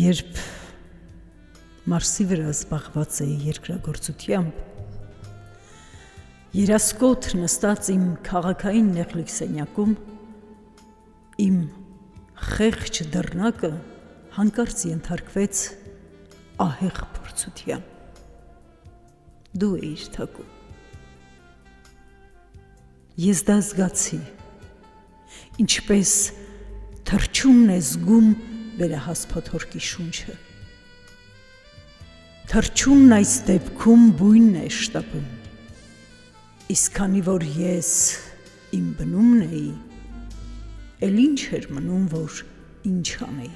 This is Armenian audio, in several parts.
Երբ Մարսի վրա զբաղված էի երկրագործությամբ, երասկոտ նստած իմ քաղաքային նեղլիկ սենյակում, իմ խեղճ դռնակը հանկարծ ենթարկվեց ահեղ փորձության։ Դու էիր թակում։ Ես դա զգացի, ինչպես թռչունն է զգում վերահաս փոթորկի շունչը։ Թռչունն այս դեպքում բույնն է շտապում, իսկ քանի որ ես իմ բնումն էի, էլ ինչ էր մնում, որ ինչ անեի։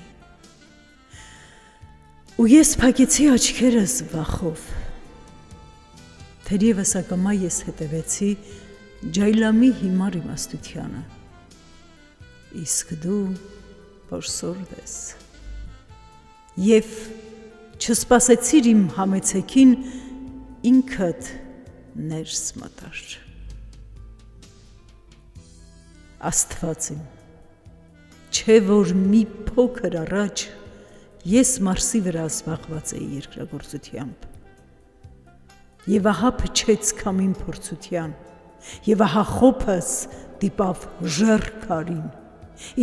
Ու ես փակեցի աչքերս վախով, թերևս ակամա ես հետևեցի ջայլամի հիմար իմաստությանը, իսկ դու որսորդ ես, և չսպասեցիր իմ համեցեքին, ինքդ ներս մտար։ Աստված իմ, չէ որ մի փոքր առաջ ես Մարսի վրա զբաղված էի երկրագործությամբ, և ահա փչեց քամին փորձության, և ահա խոփս դիպավ ժեռ քարին,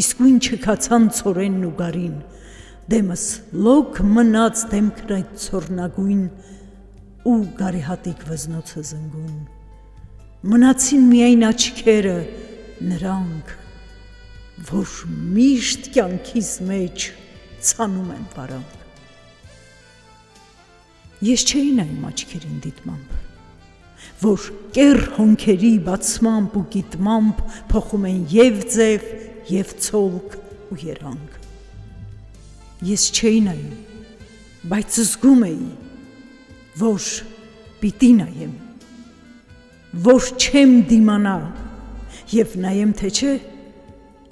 իսկույն չքացան ցորենն ու գարին, դեմս լոկ մնաց դեմքն այդ ցորնագույն ու գարեհատիկ վզնոցը զնգուն, մնացին միայն աչքերը, նրանք, որ միշտ կյանքիս մեջ ցանում են վարանք։ Ես չէի նայում աչքերին դիտմամբ, որ կեռ հոնքերի բացմամբ ու գիտմամբ փոխում են և ձև, և ցոլք ու երանք։ Ես չէի նայում, բայց զգում էի, որ պիտի նայեմ, որ չեմ դիմանա, և նայեմ թե չէ,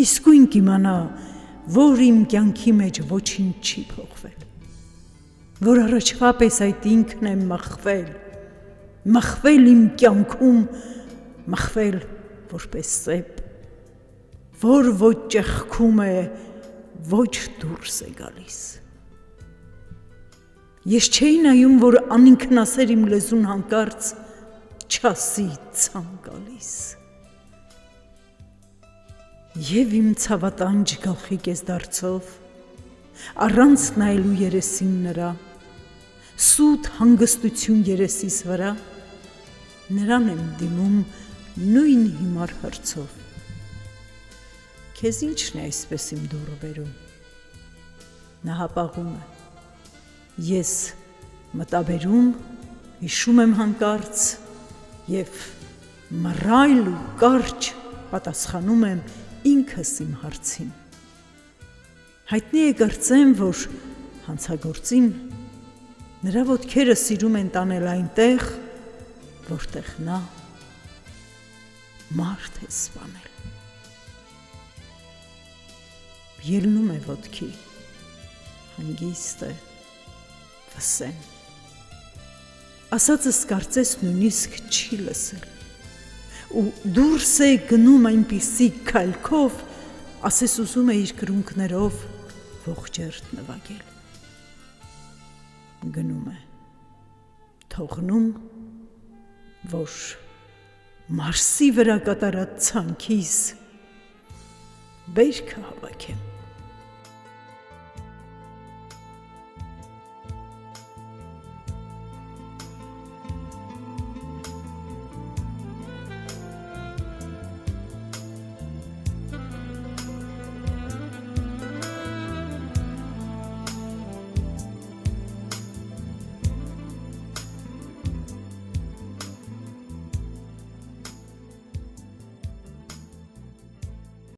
իսկույն կիմանա, որ իմ կյանքի մեջ ոչինչ չի փոխվել, որ առաջվա պես այդ ինքն եմ մխվել իմ կյանքում, մխվել որպես սեպ, որ ոչ ճեղքում է, ոչ դուրս է գալիս։ Ես չէի նայում, որ անինքնասեր իմ լեզուն հանկարծ չասի ցանկալիս։ Եվ իմ ցավատանջ գլխի կեսդարձով, առանց նայելու երեսին նրա, սուտ հանգստություն երեսիս վրա, նրան եմ դիմում նույն հիմար հարցով. Քեզ ինչն է այսպես իմ դուռը բերում։ Նա հապաղում է։ Ես մտաբերում, հիշում եմ հանկարծ և մռայլ ու կարճ պատասխանում եմ ինքս իմ հարցին։ Հայտնի է կարծեմ, որ հանցագործին նրա ոտքերը սիրում են տանել այնտեղ, որտեղ նա մարդ է սպանել։ Ելնում է ոտքի, հանգիստ է, վսեմ։ Ասածս կարծես նույնիսկ չի լսել, ու դուրս է գնում այնպիսի քայլքով, ասես ուզում է իր կրունկներով ողջերթ նվագել։ Գնում է, թողնում, որ Մարսի վրա կատարած ցանքիս բերքը հավաքեմ։